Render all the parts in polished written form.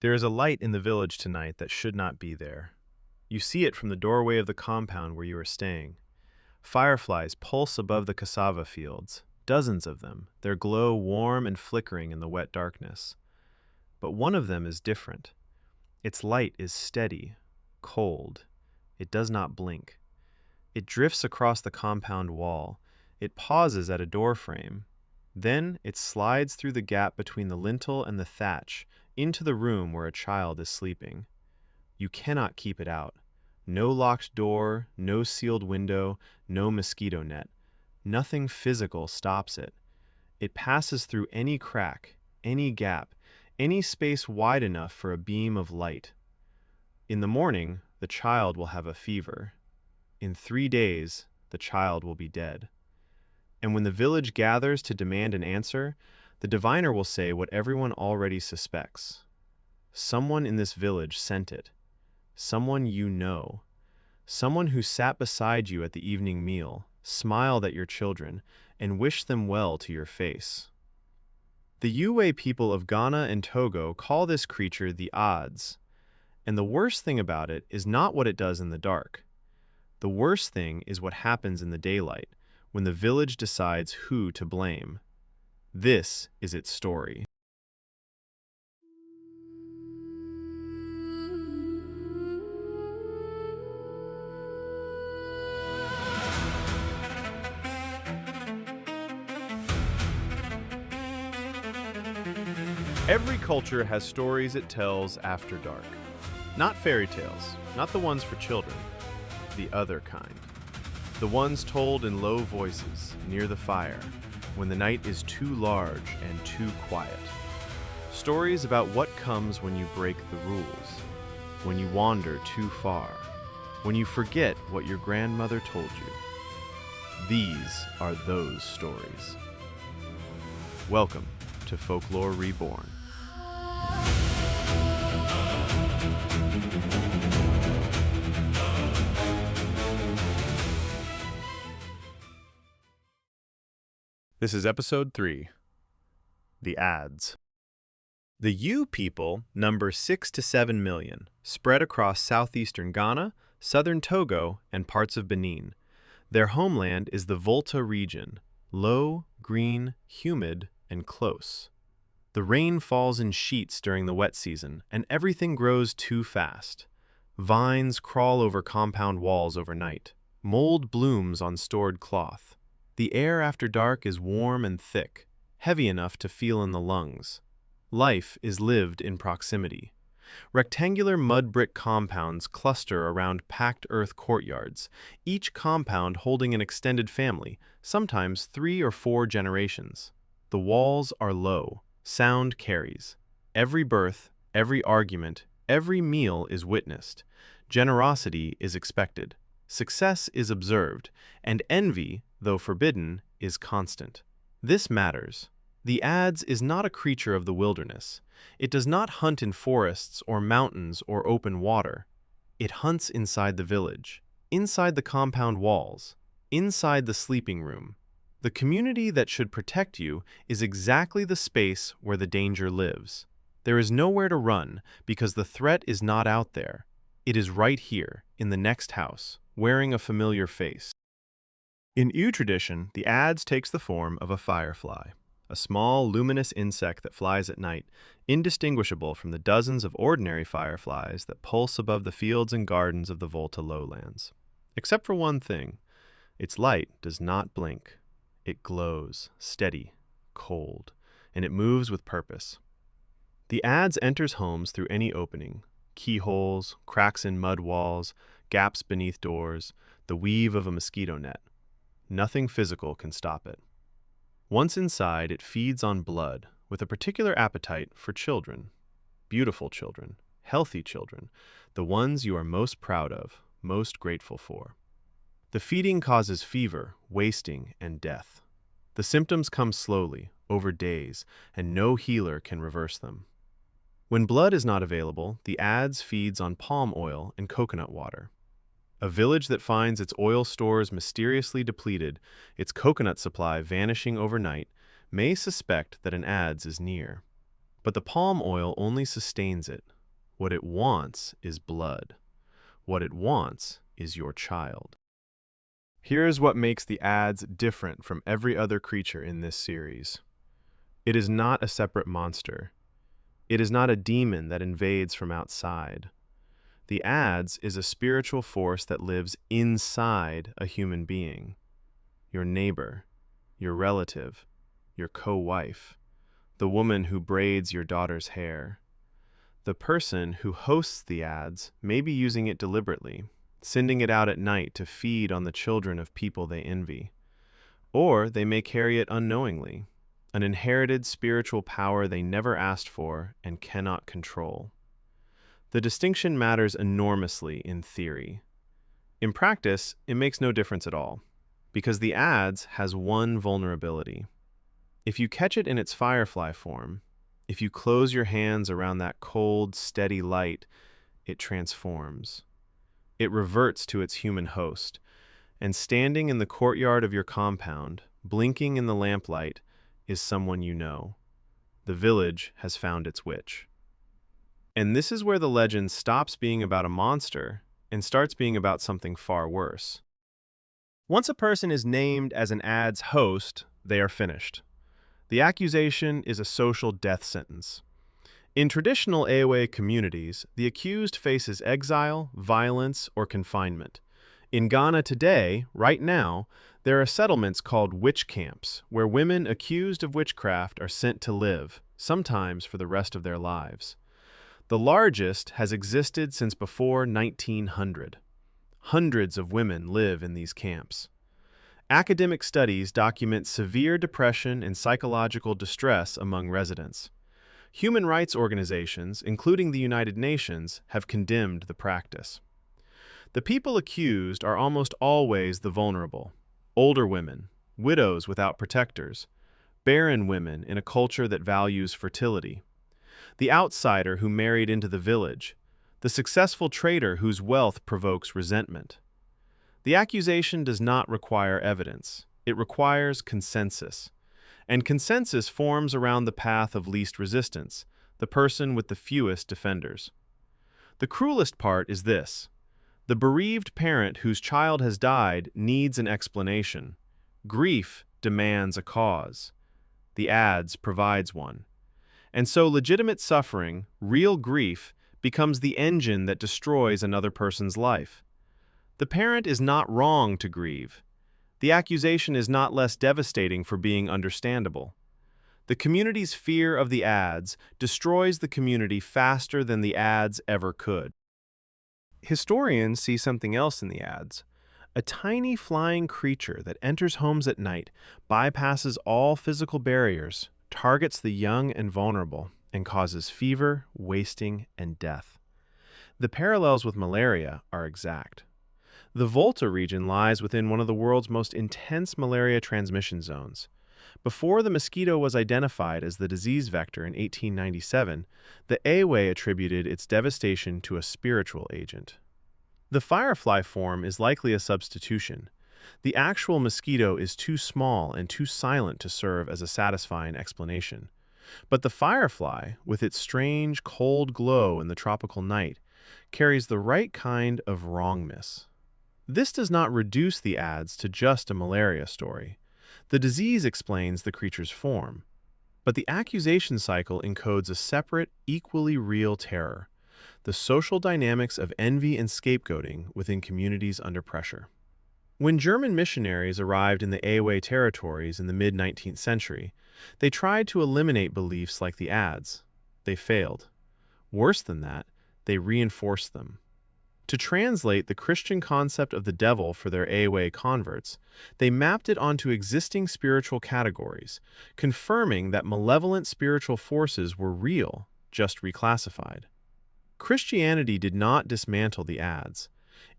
There is a light in the village tonight that should not be there. You see it from the doorway of the compound where you are staying. Fireflies pulse above the cassava fields, dozens of them, their glow warm and flickering in the wet darkness. But one of them is different. Its light is steady, cold. It does not blink. It drifts across the compound wall. It pauses at a doorframe. Then it slides through the gap between the lintel and the thatch into the room where a child is sleeping. You cannot keep it out. No locked door, no sealed window, no mosquito net. Nothing physical stops it. It passes through any crack, any gap, any space wide enough for a beam of light. In the morning, the child will have a fever. In 3 days, the child will be dead. And when the village gathers to demand an answer, the diviner will say what everyone already suspects. Someone in this village sent it. Someone you know. Someone who sat beside you at the evening meal, smiled at your children, and wished them well to your face. The Yue people of Ghana and Togo call this creature the Adze, and the worst thing about it is not what it does in the dark. The worst thing is what happens in the daylight, when the village decides who to blame. This is its story. Every culture has stories it tells after dark. Not fairy tales, not the ones for children, the other kind. The ones told in low voices, near the fire, when the night is too large and too quiet. Stories about what comes when you break the rules, when you wander too far, when you forget what your grandmother told you. These are those stories. Welcome to Folklore Reborn. This is episode 3, The Adze. The Yu people number 6 to 7 million, spread across southeastern Ghana, southern Togo, and parts of Benin. Their homeland is the Volta region, low, green, humid, and close. The rain falls in sheets during the wet season, and everything grows too fast. Vines crawl over compound walls overnight. Mold blooms on stored cloth. The air after dark is warm and thick, heavy enough to feel in the lungs. Life is lived in proximity. Rectangular mud brick compounds cluster around packed earth courtyards, each compound holding an extended family, sometimes 3 or 4 generations. The walls are low. Sound carries. Every birth, every argument, every meal is witnessed. Generosity is expected. Success is observed, and envy, though forbidden, is constant. This matters. The Adze is not a creature of the wilderness. It does not hunt in forests or mountains or open water. It hunts inside the village, inside the compound walls, inside the sleeping room. The community that should protect you is exactly the space where the danger lives. There is nowhere to run because the threat is not out there. It is right here, in the next house, wearing a familiar face. In Yu tradition, the Adze takes the form of a firefly, a small, luminous insect that flies at night, indistinguishable from the dozens of ordinary fireflies that pulse above the fields and gardens of the Volta lowlands. Except for one thing, its light does not blink. It glows, steady, cold, and it moves with purpose. The Adze enters homes through any opening, keyholes, cracks in mud walls, gaps beneath doors, the weave of a mosquito net. Nothing physical can stop it. Once inside, it feeds on blood, with a particular appetite for children. Beautiful children, healthy children, the ones you are most proud of, most grateful for. The feeding causes fever, wasting, and death. The symptoms come slowly, over days, and no healer can reverse them. When blood is not available, the Adze feeds on palm oil and coconut water. A village that finds its oil stores mysteriously depleted, its coconut supply vanishing overnight, may suspect that an Adze is near. But the palm oil only sustains it. What it wants is blood. What it wants is your child. Here is what makes the Adze different from every other creature in this series. It is not a separate monster. It is not a demon that invades from outside. The Adze is a spiritual force that lives inside a human being. Your neighbor, your relative, your co-wife, the woman who braids your daughter's hair. The person who hosts the Adze may be using it deliberately, sending it out at night to feed on the children of people they envy. Or they may carry it unknowingly, an inherited spiritual power they never asked for and cannot control. The distinction matters enormously in theory. In practice, it makes no difference at all, because the Adze has one vulnerability. If you catch it in its firefly form, if you close your hands around that cold, steady light, it transforms. It reverts to its human host, and standing in the courtyard of your compound, blinking in the lamplight, is someone you know. The village has found its witch. And this is where the legend stops being about a monster and starts being about something far worse. Once a person is named as an Adze host, they are finished. The accusation is a social death sentence. In traditional Ewe communities, the accused faces exile, violence, or confinement. In Ghana today, right now, there are settlements called witch camps, where women accused of witchcraft are sent to live, sometimes for the rest of their lives. The largest has existed since before 1900. Hundreds of women live in these camps. Academic studies document severe depression and psychological distress among residents. Human rights organizations, including the United Nations, have condemned the practice. The people accused are almost always the vulnerable: older women, widows without protectors, barren women in a culture that values fertility, the outsider who married into the village, the successful trader whose wealth provokes resentment. The accusation does not require evidence. It requires consensus. And consensus forms around the path of least resistance, the person with the fewest defenders. The cruelest part is this: the bereaved parent whose child has died needs an explanation. Grief demands a cause. The Adze provides one. And so legitimate suffering, real grief, becomes the engine that destroys another person's life. The parent is not wrong to grieve. The accusation is not less devastating for being understandable. The community's fear of the Adze destroys the community faster than the Adze ever could. Historians see something else in the Adze: a tiny flying creature that enters homes at night, bypasses all physical barriers, targets the young and vulnerable, and causes fever, wasting, and death. The parallels with malaria are exact. The Volta region lies within one of the world's most intense malaria transmission zones. Before the mosquito was identified as the disease vector in 1897, the Ewe attributed its devastation to a spiritual agent. The firefly form is likely a substitution. The actual mosquito is too small and too silent to serve as a satisfying explanation. But the firefly, with its strange, cold glow in the tropical night, carries the right kind of wrongness. This does not reduce the Adze to just a malaria story. The disease explains the creature's form. But the accusation cycle encodes a separate, equally real terror: the social dynamics of envy and scapegoating within communities under pressure. When German missionaries arrived in the Ewe territories in the mid-19th century, they tried to eliminate beliefs like the Adze. They failed. Worse than that, they reinforced them. To translate the Christian concept of the devil for their Ewe converts, they mapped it onto existing spiritual categories, confirming that malevolent spiritual forces were real, just reclassified. Christianity did not dismantle the Adze.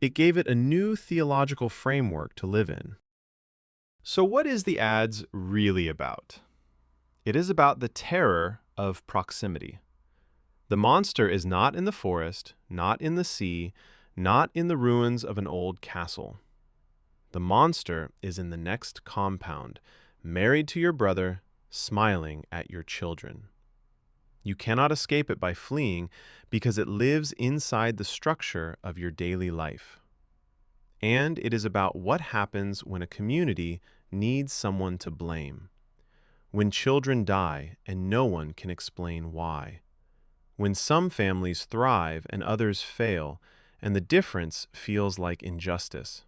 It gave it a new theological framework to live in. So what is the Adze really about? It is about the terror of proximity. The monster is not in the forest, not in the sea, not in the ruins of an old castle. The monster is in the next compound, married to your brother, smiling at your children. You cannot escape it by fleeing because it lives inside the structure of your daily life. And it is about what happens when a community needs someone to blame. When children die and no one can explain why. When some families thrive and others fail, and the difference feels like injustice.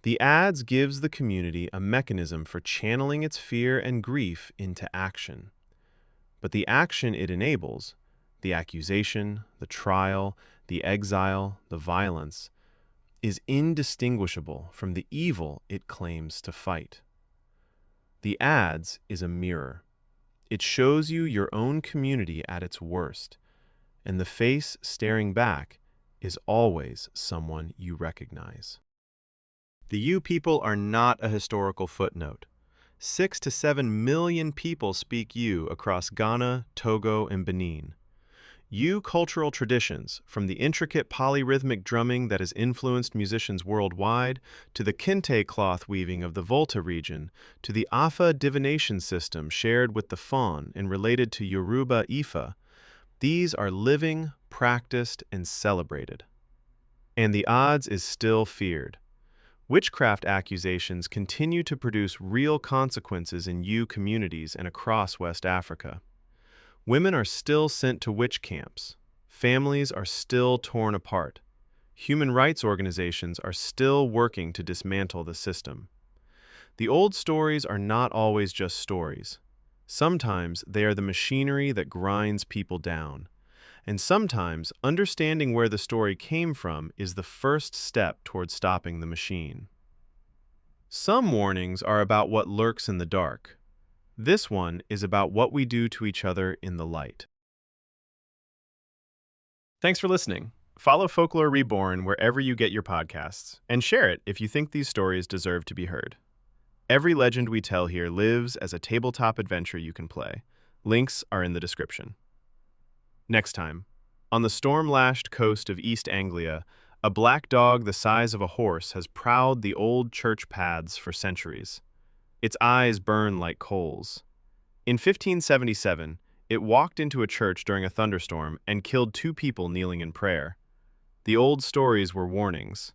The Adze gives the community a mechanism for channeling its fear and grief into action. But the action it enables, the accusation, the trial, the exile, the violence, is indistinguishable from the evil it claims to fight. The Adze is a mirror. It shows you your own community at its worst, and the face staring back is always someone you recognize. The You people are not a historical footnote. 6 to 7 million people speak You across Ghana, Togo, and Benin. You cultural traditions, from the intricate polyrhythmic drumming that has influenced musicians worldwide, to the kente cloth weaving of the Volta region, to the Afa divination system shared with the Fon and related to Yoruba Ifa, these are living, practiced, and celebrated. And the odds is still feared. Witchcraft accusations continue to produce real consequences in You communities and across West Africa. Women are still sent to witch camps. Families are still torn apart. Human rights organizations are still working to dismantle the system. The old stories are not always just stories. Sometimes they are the machinery that grinds people down. And sometimes understanding where the story came from is the first step toward stopping the machine. Some warnings are about what lurks in the dark. This one is about what we do to each other in the light. Thanks for listening. Follow Folklore Reborn wherever you get your podcasts, and share it if you think these stories deserve to be heard. Every legend we tell here lives as a tabletop adventure you can play. Links are in the description. Next time, on the storm-lashed coast of East Anglia, a black dog the size of a horse has prowled the old church paths for centuries. Its eyes burn like coals. In 1577, it walked into a church during a thunderstorm and killed 2 people kneeling in prayer. The old stories were warnings.